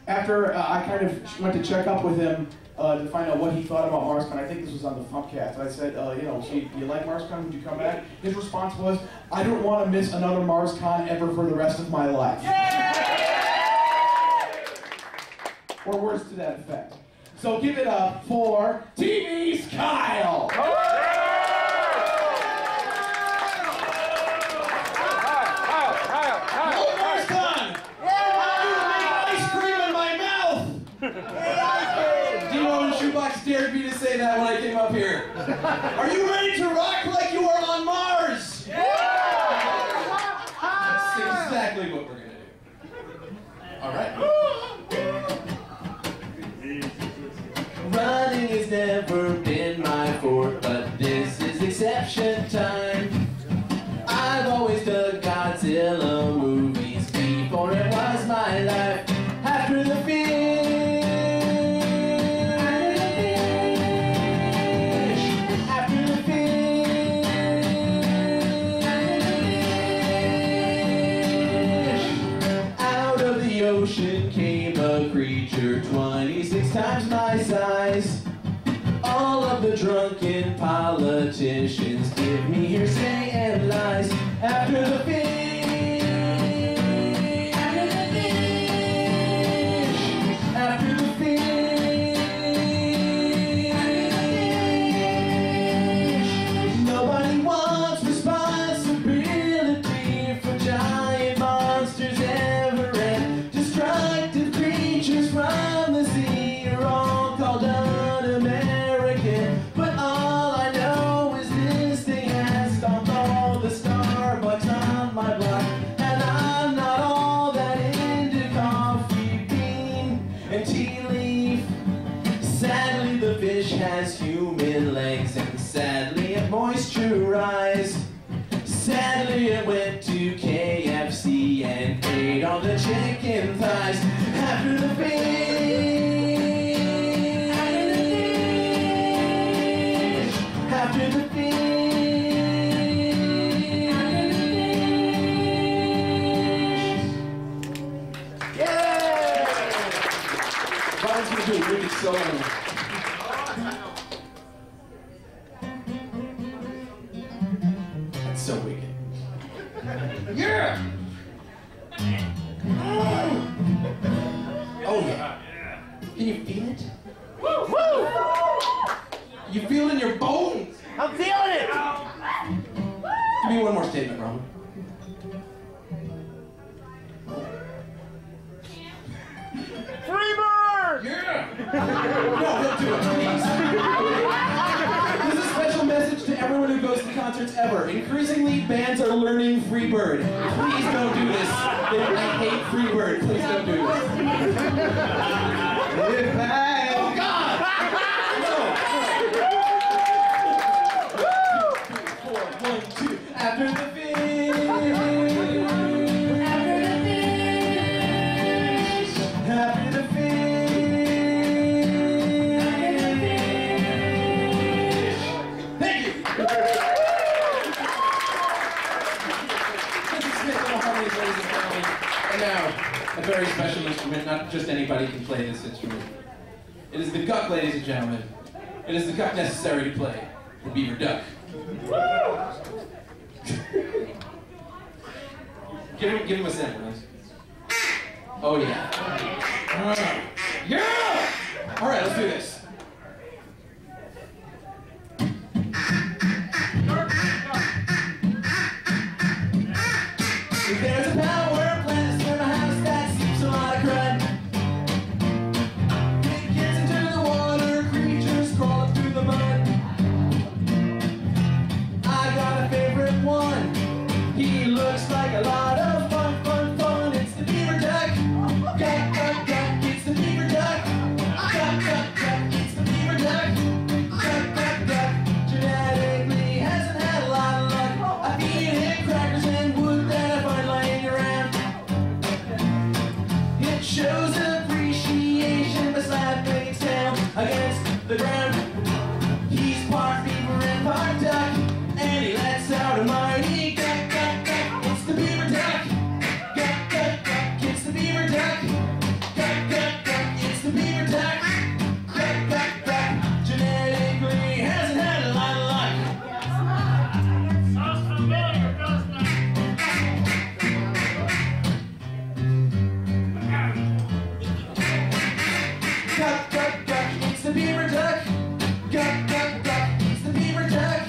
after I kind of went to check up with him to find out what he thought about Marscon, I think this was on the Thumbcast. I said, you know, so you like Marscon? Would you come back? His response was, I don't want to miss another Marscon ever for the rest of my life. Or words to that effect. So give it up for TV's Kyle! Hello, Marscon! I make ice cream in my mouth! Do you know when Shoebox dared me to say that when I came up here? Are you ready to rock like you are on Mars? That's exactly what we're gonna do. All right. Running has never been my forte, but this is exception time. I've always dug Godzilla movies before it was my life. After the fish, after the fish, out of the ocean came a creature 26 times my size. All of the drunken politicians give me hearsay and lies. After the fish, after the fish, after the fish. Nobody wants responsibility for giant monsters ever and destructive creatures from the sea are all called un-American. But all I know is this thing has stomped all the Starbucks on my block, and I'm not all that into coffee bean and tea leaf. Sadly the fish has human legs, and sadly it moisturized. Sadly it went to KFC and ate all the chicken thighs. After the fish, after the fish, yeah! Brian's gonna do a really solo. That's so wicked. Yeah! Oh yeah. Can you feel it? Woo! Woo! You feel it in your bones? I'm feeling it! Give me one more statement, Roman. Freebird! Yeah! No, don't do it, please. This is a special message to everyone who goes to concerts ever. Increasingly, bands are learning Freebird. Please don't do this. I hate Freebird. Please don't do this. Oh, God! No! 3, 4, 1, 2. After the fish. After the fish. After the fish. Thank you. And now, a very special instrument. Not just anybody can play this instrument. It is the guck, ladies and gentlemen. It is the guck necessary to play the beaver duck. Give him a sample, please. Oh yeah. Yeah! All right, let's do this. There's a power plant near my house that seeps a lot of crud. It gets into the water, creatures crawling through the mud. I got a favorite one. He looks like a lot of fun, fun, fun. It's the beaver duck. Duck, duck, duck. It's the beaver duck. Duck, duck, duck. It's the beaver duck. Duck, duck, duck. Genetically hasn't had a lot of luck. I feed it crackers and wood that I find laying around. It shows appreciation by slapping its tail against the ground. He's part beaver and part duck, and he lets out a mighty duck, duck, duck. It's the beaver duck. Duck, duck, duck. It's the beaver duck. Duck, duck, Duck, duck, duck, it's the beaver duck. Duck, duck, duck, it's the beaver duck.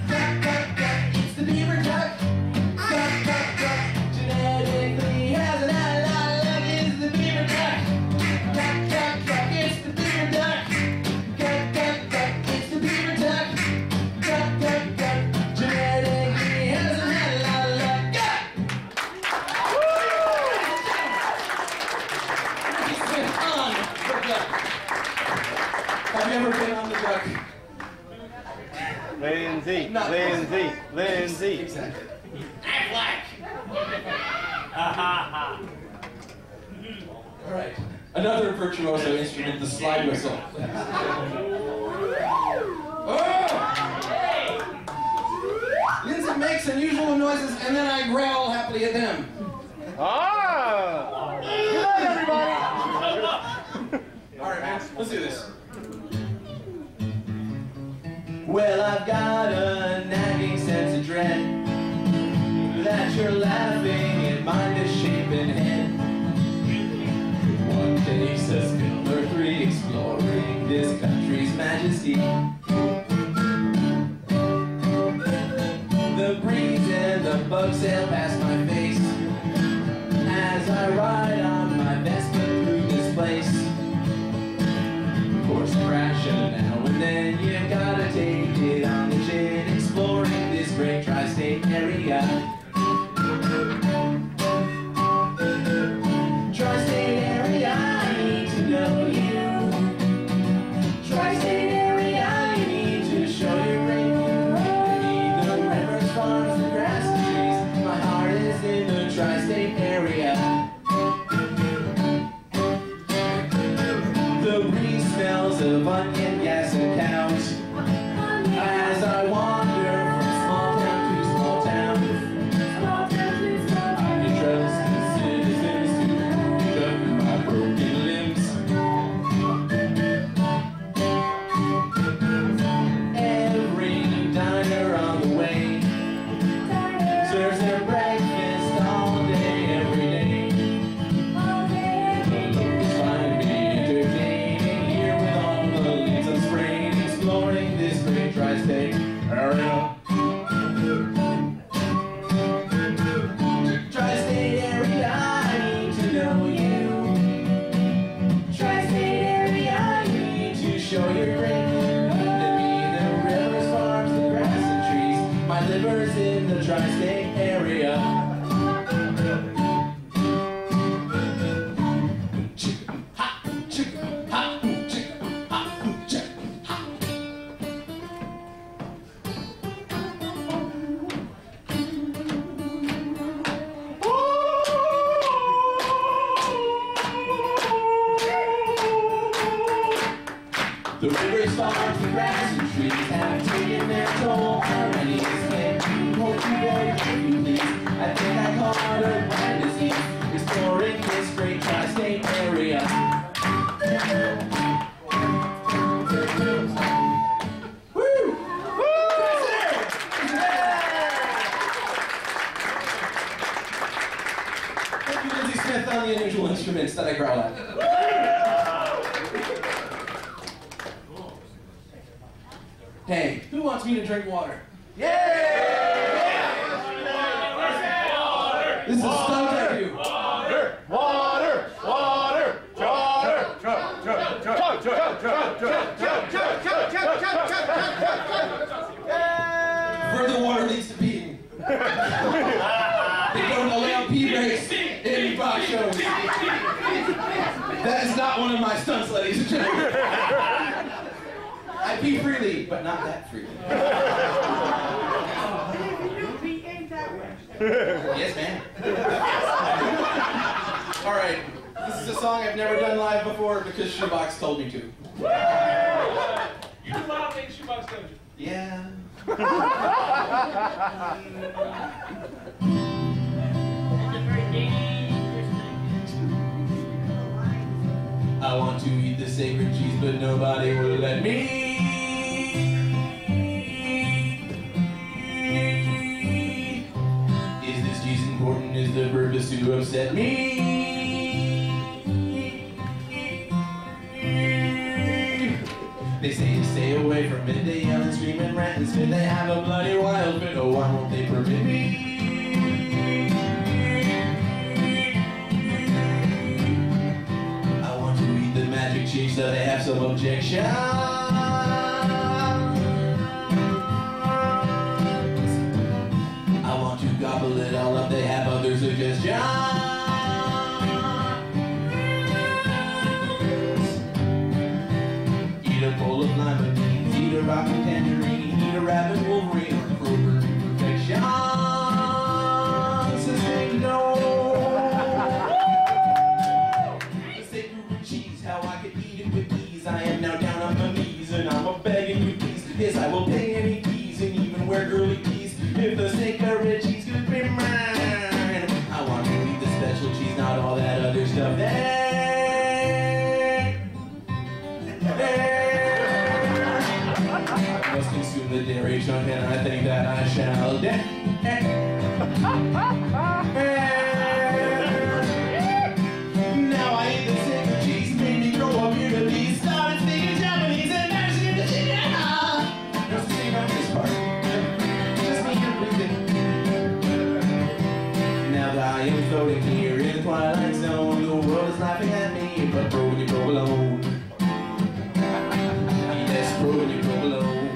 Duck, duck, duck, it's the beaver duck. Duck, duck, duck, genetically has an eye like it's the beaver duck. Duck, duck, duck, it's the beaver duck. Duck, duck, duck, it's the beaver duck. Duck, duck, duck, genetically has an eye like duck. Have you ever been on the duck? Lindsay, Not Lindsay, Lindsay. Exactly. All right. Another virtuoso instrument, the slide whistle. Oh! Lindsay makes unusual noises, and then I growl happily at them. Ah! Good night, everybody. All right, man. Let's do this. Well, I've got a nagging sense of dread that you're laughing at my misshapen head. One takes a skill or three exploring this country's majesty. The breeze and the bugs sail past my face as I ride on my Vespa through this place. Of course, crashing now and then, you gotta take it on the chin, exploring this great tri-state area. Tri-state area, I need to know you. Tri-state area, you need to show your ring. The rivers, farms, the grass and trees. My heart is in the tri-state area. The breeze smells of onion, gas, and cows as I wander from small town to small town. I trust the citizens to pick up my broken limbs. Every diner on the way serves their breakfast all day, every day. The locals find me entertaining here with all the leaves I'm spraying, exploring this great tri-state area. Tri-state area, I need to know you. Tri-state area, you need to show your ring. To me, the rivers, farms, the grass and trees. My liver's in the tri-state area. The rivers, farms, the grass and trees have taken their toll. How many escaped? Hope you beg, if you please. I think I caught a blind disease, exploring this great tri-state area. Woo! That's it! Thank you, Lindsay Smith, on the unusual instruments that I growl at. Hey, who wants me to drink water? Yeah! This is a stunt interview. Water! Water! Water! Water! Further water leads to peeing. They don't allow pee breaks in rock shows. That is not one of my stunts, ladies and gentlemen. I pee freely, but not that freely. Yes, ma'am. All right, this is a song I've never done live before because Shoebox told me to. You do a lot of things Shoebox told you. Yeah. I want to eat the sacred cheese, but nobody will let me. Is this cheese important? Is the purpose to upset me? They say to stay away from midday yelling, screaming, ranting, spit. They have a bloody wild fit. Oh, why won't they permit me? I want to eat the magic cheese, so they have some objections. I want to gobble it all up. They have other suggestions. Eat a bowl of lima beans, eat a rotten tangerine, eat a rabbit wolverine, or Kroger perfection. Say no. Say Groovy cheese, how I could eat it with ease. I am now down on my knees, and I'm a begging you please. Yes, I will pay any fees, and even wear girly tees, if the steak or red cheese could be mine. I want to eat the special cheese, not all that other stuff. I must consume the dairy chunk, and I think that I shall. Now I eat the steak or cheese, made me grow up here to be. Started speaking Japanese and mashing into chicken. No singing on this part. Just me here breathing. Now that I am floating here in the twilight zone, the world is laughing at me, but bro, when you go alone. Yes, bro, when you go alone.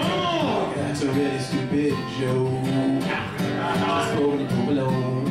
Oh, that's a really stupid joke. Just bro, when you go alone.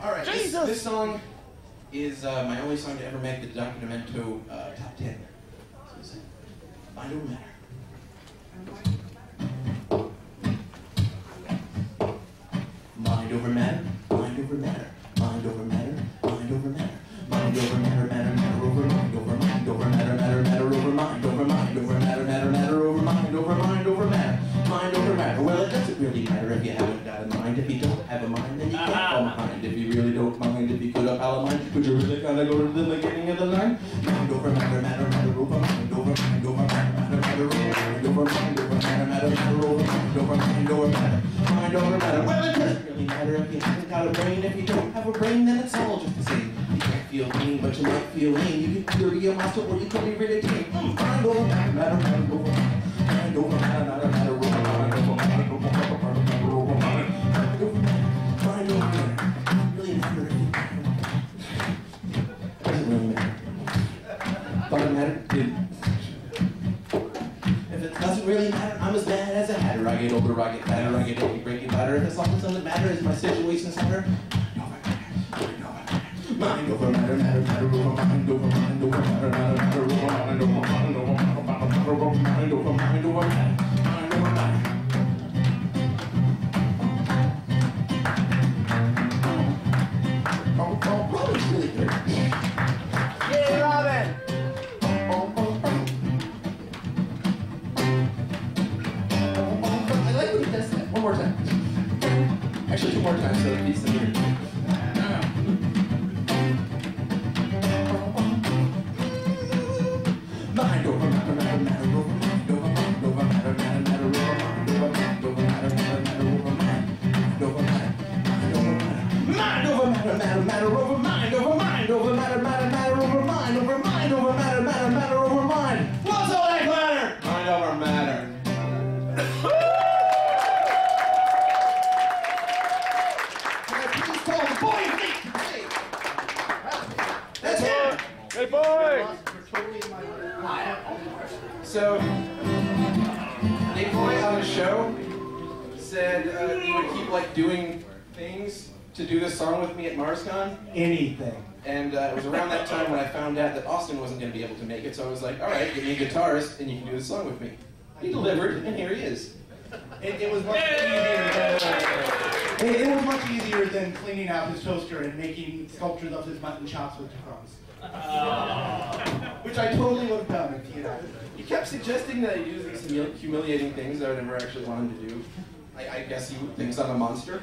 Alright, this song is my only song to ever make the Documento top 10. So it's Mind Over Matter. Mind over matter, mind over matter, mind over matter, mind over matter, mind over matter, matter, matter over mind over mind over matter, matter, matter over mind over mind over matter, matter, matter over mind over mind over matter, mind over matter. Well, it doesn't really matter if you haven't got a mind. If you don't have a mind, then you can't fall behind. If you really don't mind, if you could have a mind, would you really kind of go to the beginning of the line? Mind over matter, matter, matter over mind over mind over matter, matter, matter over mind over mind over matter, matter, matter over mind over mind over matter, mind over matter. Well, it doesn't really matter if you haven't got a brain. If you don't have a brain, then it's all just the same. You can't feel pain, but you might feel pain. You can either be a monster or you could be really tame. Mind over matter, matter, matter over mind, mind over matter, matter, matter over mind over mind over matter, matter over mind, mind over matter, mind over matter. Really matter if you doesn't really matter. Thought it mattered, didn't. If it doesn't really matter, I'm as bad as a hatter. I get older, I get fatter, I get old, break it better. If as long as it doesn't matter, is my situation's better. Mind over matter, matter, matter over mind over mind over matter, matter, matter over mind over mind over mind over mind over mind over mind over matter, mind over matter. Robin's really good. Yay, Robin! I like when he does that. One more time. Actually, two more times so it beats the meter. Mind over matter, matter, matter over mind over mind over matter, matter, matter over mind over mind over matter, matter, matter over mind over matter, mind over matter, matter, matter over mind over mind over matter, matter, matter over mind over mind over matter, matter, matter over mind. What's all that clatter? Mind over matter. Can I please call the boy feet? That's him. Good boy! So, Nick Boy on the show said he would keep like doing things to do this song with me at Marscon. Anything. And it was around that time when I found out that Austin wasn't going to be able to make it, so I was like, all right, give me a guitarist and you can do this song with me. He delivered, and here he is. It was much easier than, it was much easier than cleaning out his toaster and making sculptures of his mutton chops with crumbs. Which I totally would have done if he had asked. He kept suggesting that I use these humiliating things that I would never actually want him to do. I guess he thinks I'm a monster.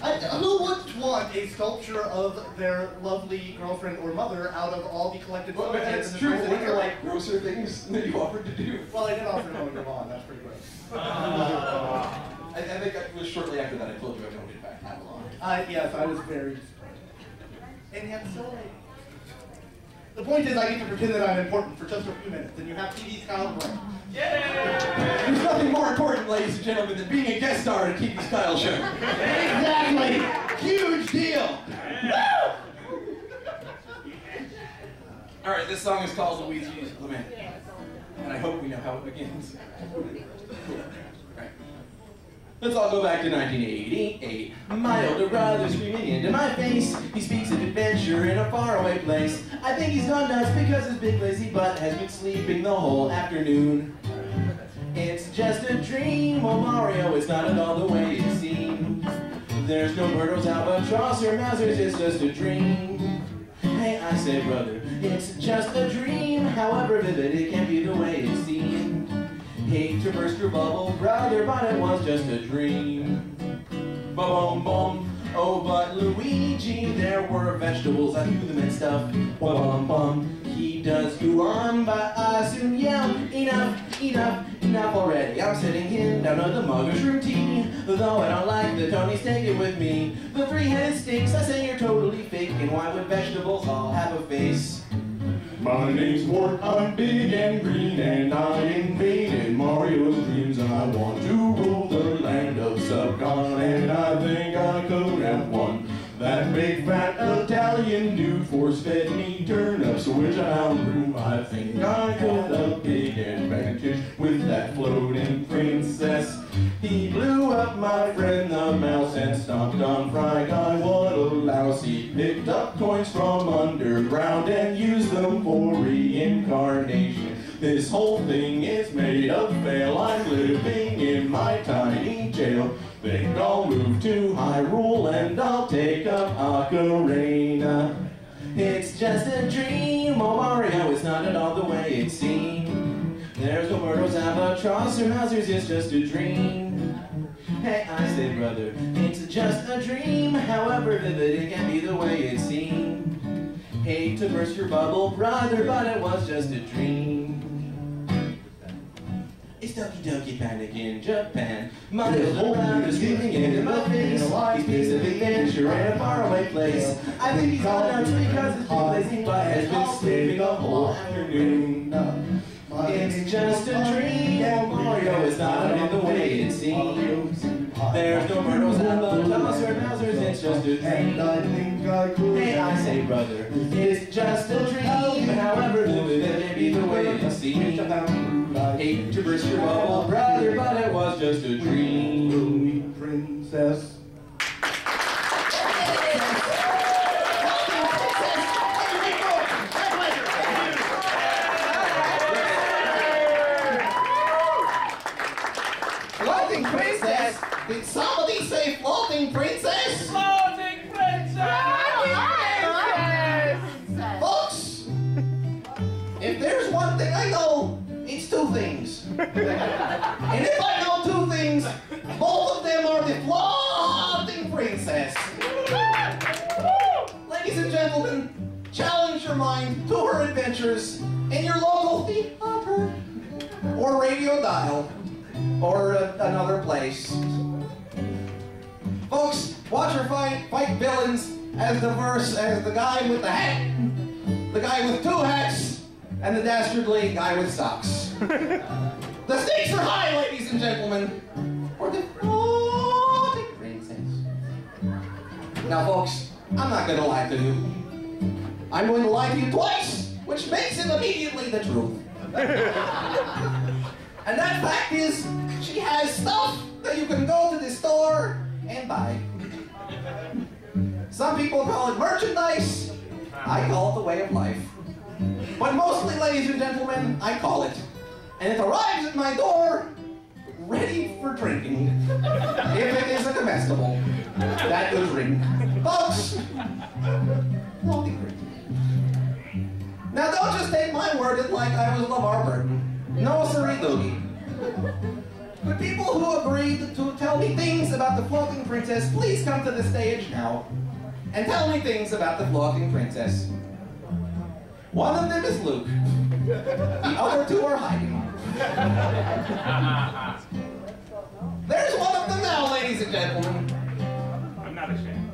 Who would want a sculpture of their lovely girlfriend or mother out of all the collected Well, photos? that's true. What are like grosser things that you offered to do? Well, I did offer to mow your lawn. That's pretty great. I think it was shortly after that I told you I don't get back that long. Yes, I was very disappointed. And yet so late. The point is I get to pretend that I'm important for just a few minutes, and you have TV's Kyle Blank. There's nothing more important, ladies and gentlemen, than being a guest star at a TV Style show. Exactly! Huge deal! All right, this song is called Luigi's Lament, and I hope we know how it begins. Right. Let's all go back to 1988. My older brother screaming into my face. He speaks of adventure in a faraway place. I think he's gone nuts because his big lazy butt has been sleeping the whole afternoon. It's just a dream, oh Mario, it's not at all the way it seems. There's no Birdos, albatross, or Mousers, it's just a dream. Hey, I say, brother, it's just a dream, however vivid it can be the way it seemed. Hate to burst your bubble, brother, but it was just a dream. Ba-bum-bum, oh, but Luigi, there were vegetables, I threw them and stuff. Ba-bum-bum, he does go on, but I soon yell, enough, enough, enough already. I'm sitting here down on the mushroom tea, though I don't like the Tony's take it with me. The three-headed stinks, I say you're totally fake, and why would vegetables all have a face? My name's Mort, I'm big and green, and I invaded Mario's dreams. I want to rule the land of Subcon, and I think I could have won. That big fat Italian dude force-fed me turnips, which I outgrew. I think I got a big advantage with that floating princess. He blew up my friend the mouse and stomped on Fry Guy. What a louse. He picked up coins from underground and used them for reincarnation. This whole thing is made of fail. I'm living in my tiny jail. Think I'll move to Hyrule and I'll take up Ocarina. It's just a dream, oh Mario, it's not at all the way it seemed. There's no Birdos, albatross, or Mousers, it's just a dream. Hey, I say, brother, it's just a dream, however vivid it can be the way it seemed. Hate to burst your bubble, brother, but it was just a dream. It's Doki Doki Panic in Japan. My little brother is screaming into my face. He speaks of adventure in a faraway place. I think he's gone nuts because his big lazy butt has been sleeping the whole afternoon. It's just a dream, oh Mario, it's not in the way it seems. There's no Birdos, albatross, or Mousers, it's just a dream. Hey, I say, brother, it's just a dream, however vivid it may be the way it seems. Hate to burst your bubble, brother, but it was just a dream. Princess. Floating princess? Did somebody say floating princess? Floating princess! Folks, if there's one thing I know, it's two things. And if I know two things, both of them are the floating princess. Ladies and gentlemen, challenge your mind to her adventures in your local theater or radio dial or another place. Folks, watch her fight villains as diverse as the guy with the hat, the guy with two hats, and the dastardly guy with socks. The stakes are high, ladies and gentlemen, for the floating princess. Now, folks, I'm not going to lie to you. I'm going to lie to you twice, which makes it immediately the truth. And that fact is, she has stuff that you can go to the store and buy. Some people call it merchandise. I call it the way of life. But mostly, ladies and gentlemen, I call it. And it arrives at my door ready for drinking. If it is a comestible, that you drink. Folks, floating princess. Now don't just take my word in like I was LeVar Burton. No, siree doogie. But people who agreed to tell me things about the floating princess, please come to the stage now and tell me things about the floating princess. One of them is Luke. The other two are hiding. There's one of them now, ladies and gentlemen. I'm not ashamed.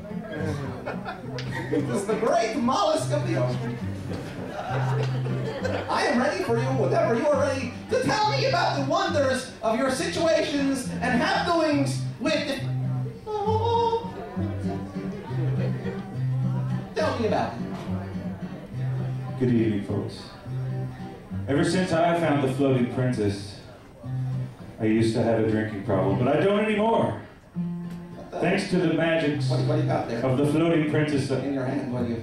This is the great mollusk of the ocean. I am ready for you whenever you are ready to tell me about the wonders of your situations and have-doings with... Oh. Tell me about it. Good evening, folks. Ever since I found the floating princess, I used to have a drinking problem, but I don't anymore. Thanks to the magic What do you got there? of the floating princess. In your hand, what do you...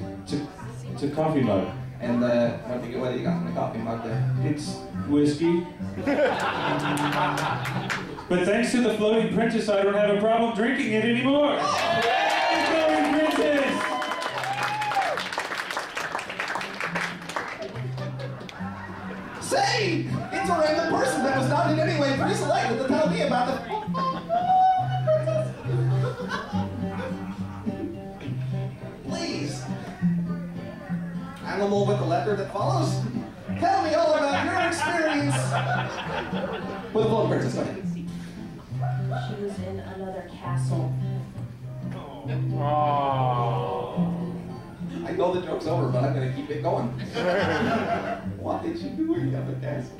It's a coffee mug. And what do you got in the coffee mug there? It's whiskey. But thanks to the floating princess, I don't have a problem drinking it anymore. The floating princess! Say! It's a random person that was not in any way pre-selected to tell me about the... Please. Animal with the letter that follows. Tell me all about your experience with the floating princess. Go ahead. She was in another castle. I know the joke's over, but I'm going to keep it going. What did she do in the other castle?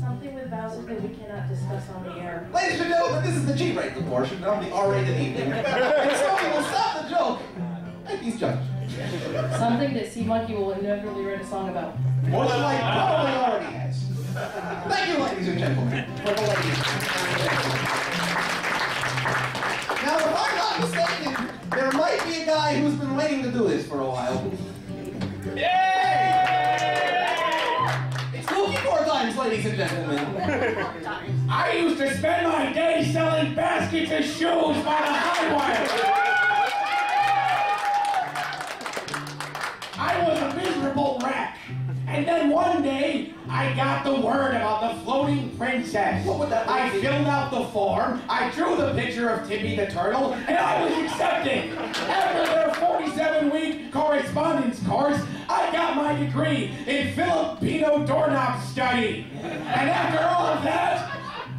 Something with Bowser that we cannot discuss on the air. Ladies and gentlemen, this is the G-rated portion of the R-rated evening. And somebody will stop the joke. And he's judged. Something that Sea Monkey will inevitably write a song about. More than like probably already has. Thank you, ladies and gentlemen, for the ladies. Now, if I'm not mistaken, there might be a guy who's been waiting to do this for a while. Yay! It's Spooky 4 times, ladies and gentlemen. I used to spend my day selling baskets of shoes by the high wire. I was a miserable wreck. And then one day, I got the word about the floating princess. What would that be? I filled out the form, I drew the picture of Tippy the turtle, and I was accepted. After their 47-week correspondence course, I got my degree in Filipino doorknob study. And after all of that,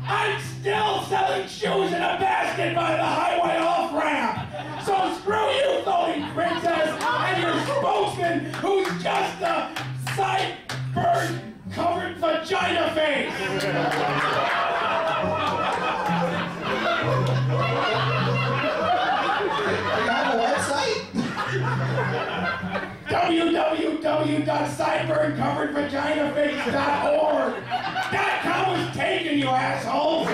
I'm still selling shoes in a basket by the highway off-ramp. So screw you, floating princess, and your spokesman, who's just a sideburn-covered vagina face. You have a website? www.sideburncoveredvaginaface.org. .com was taken, you assholes.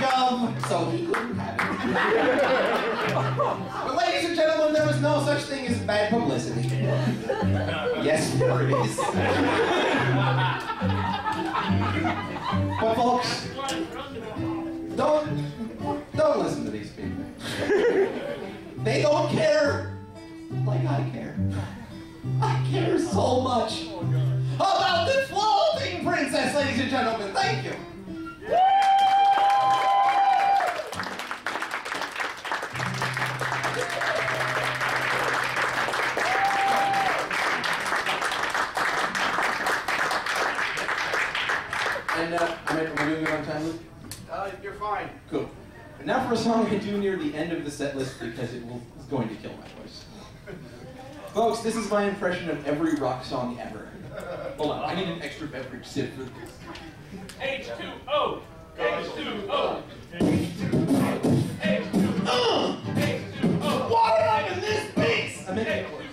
.gov, so he couldn't have it. But ladies and gentlemen, there was no such thing as bad publicity. Yes, there is. But folks, don't listen to these people. They don't care like I care. I care so much about the floating princess, ladies and gentlemen. Thank you. And am I doing it on time, Luke? You're fine. Cool. And now for a song I do near the end of the set list because it's going to kill my voice. Folks, this is my impression of every rock song ever. Hold on, I need an extra beverage sip for this. H2O. H2O. H2O. H2O. Water up in this piece! I'm making it worse.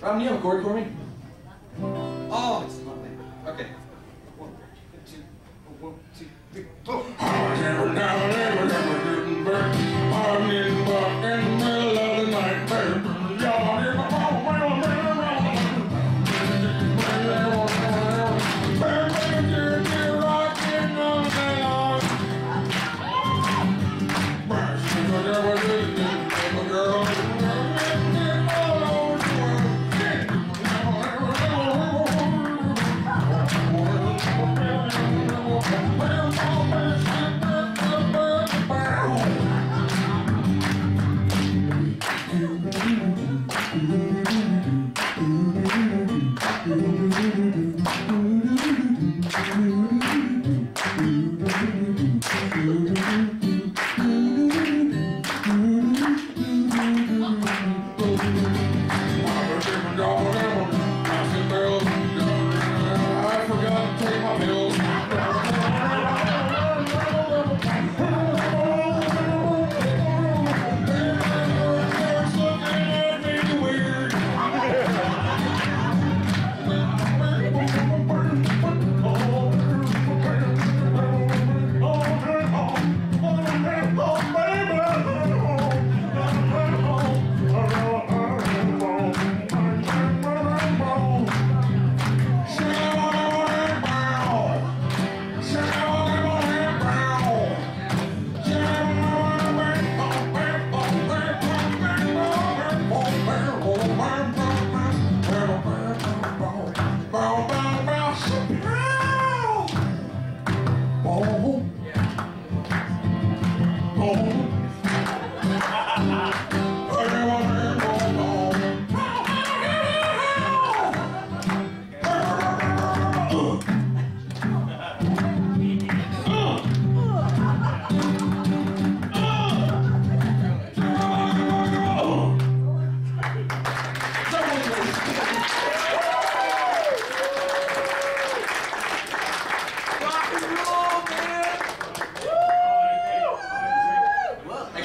Rob, do you have a chord for me? Oh, it's lovely. Okay. 1, 2, 1, 2, 3.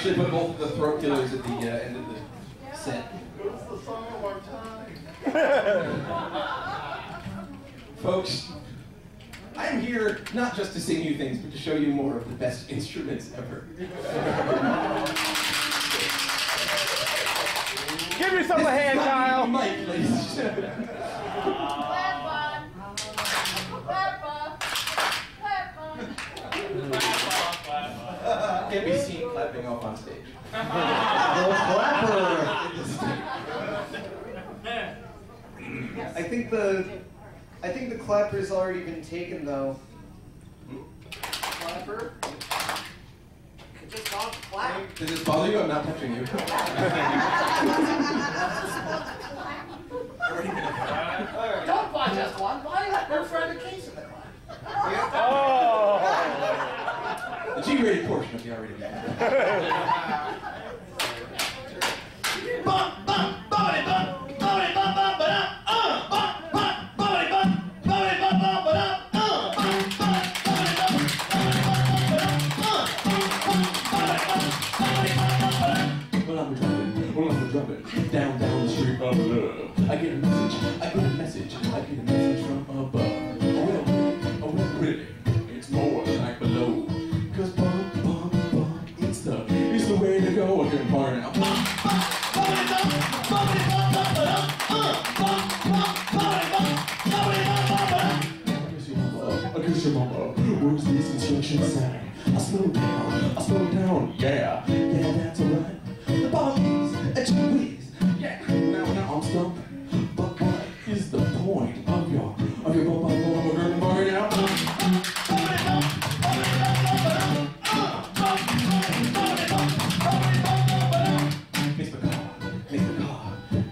actually put both of the throat killers at the end of the set. It's the song of our time. Folks, I am here not just to sing you things, but to show you more of the best instruments ever. Give yourself a hand, Kyle. Mike, ladies and gentlemen. Can't be seen clapping off on stage. The clapper. I think the clapper's already been taken though. Clapper. Just not clap. Does this bother you? I'm not touching you. Don't buy just one. Buy her friend a case of the clap. Oh. The G-rated portion of the R-rated movie. Down the street of love. I get a message from above. Oh well, pretty, it's more like below. Cause bump, it's the way to go. I can bar now. I guess your mama, where's this construction sign? I slow down, yeah, that's alright. The bodies at your waist, yeah, now I'm stumped. But what is the point of your bump bar now?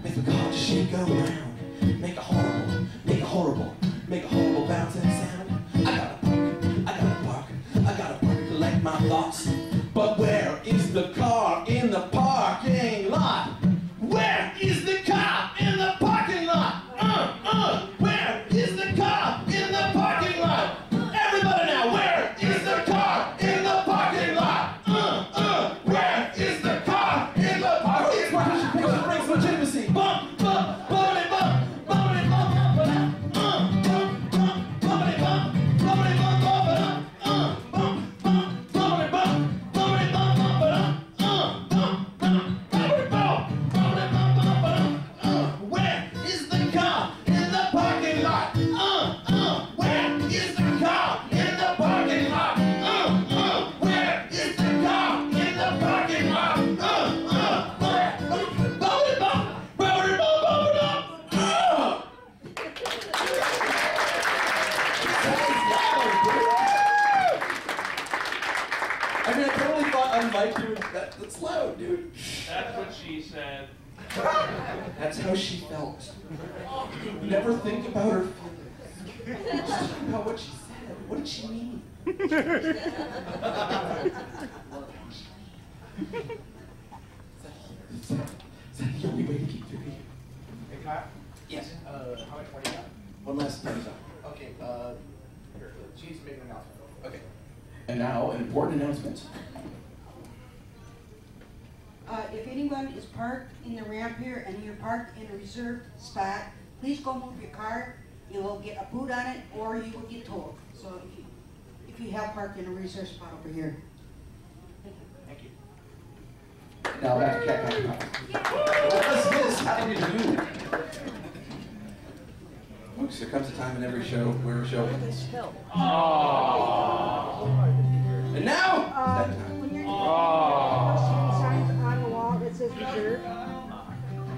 Make the car shake around, make a horrible bouncing sound. I gotta park, collect my thoughts. But where is the car in the parking lot? Where is the car in the parking lot? Where is the car in the parking lot? Everybody now, where is the car in the parking lot? Where is the car in the parking lot? It brings legitimacy. Bump, bump, bumpity bump, bumpity bump, bump, bump, bumpity bump, bumpity bump, bump, bump, bumpity bump, bumpity bump, where is the car in the parking lot? Where is the car in the parking lot? Where is the car in the parking lot? I mean, I totally thought unlike you, that's loud, dude. That's what she said. That's how she felt. Never think about her feelings. Just think about what she said. What did she mean? Is that the only way to keep through here? Hey, Kyle? Yes. How much money you got? One last time. Okay, here, she's making an announcement. Okay. And now, an important announcement. If anyone is parked in the ramp here and you're parked in a reserved spot, please go move your car. You will get a boot on it or you will get towed. So if you have parked in a reserved spot over here. Thank you. Now back to Cat Pack. What does this have to do? Folks, there comes a time in every show where a show ends. And now, it's that time. When you're signs on the wall that says reserved.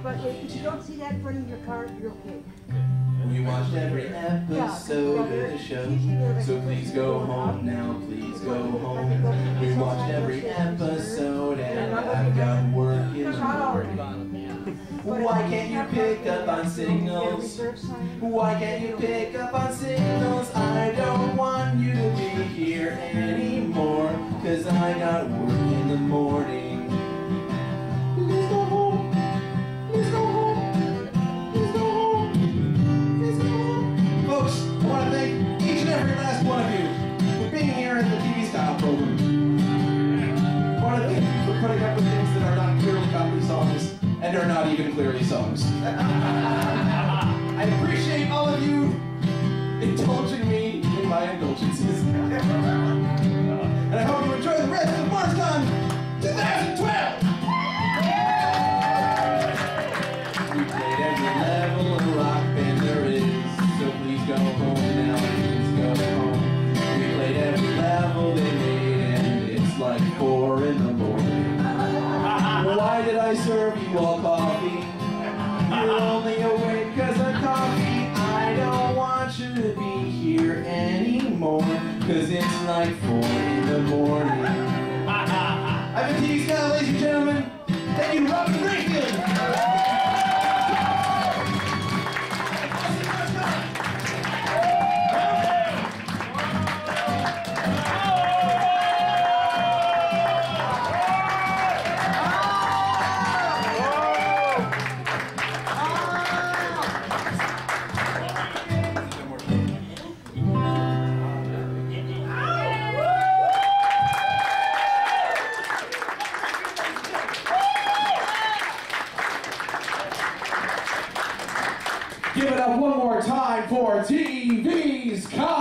But if you don't see that in front of your car, you're okay. We watched every episode of the show, so please go home now, please go home. We watched every episode and I've got work in the morning. Why can't you pick up on signals? Why can't you pick up on signals? I don't want you to be here anymore, 'cause I got work in the morning. Please go home. Please go home. Please go home. Please go home. Folks, I want to thank each and every last one of you for being here in the TV style program. I want to thank you for putting up songs. I appreciate all of you indulging me in my indulgences. And I hope you enjoy the rest of Marscon 2012! We played every level of rock band there is, so please go home now, please go home. We played every level they made, and it's like 4 in the morning. Why did I serve you all coffee? You're only awake because of coffee. I don't want you to be here anymore, because it's like 4 in the morning. I've been teased now, ladies and gentlemen. Thank you, Robin Greenfield. Give it up one more time for TV's Kyle.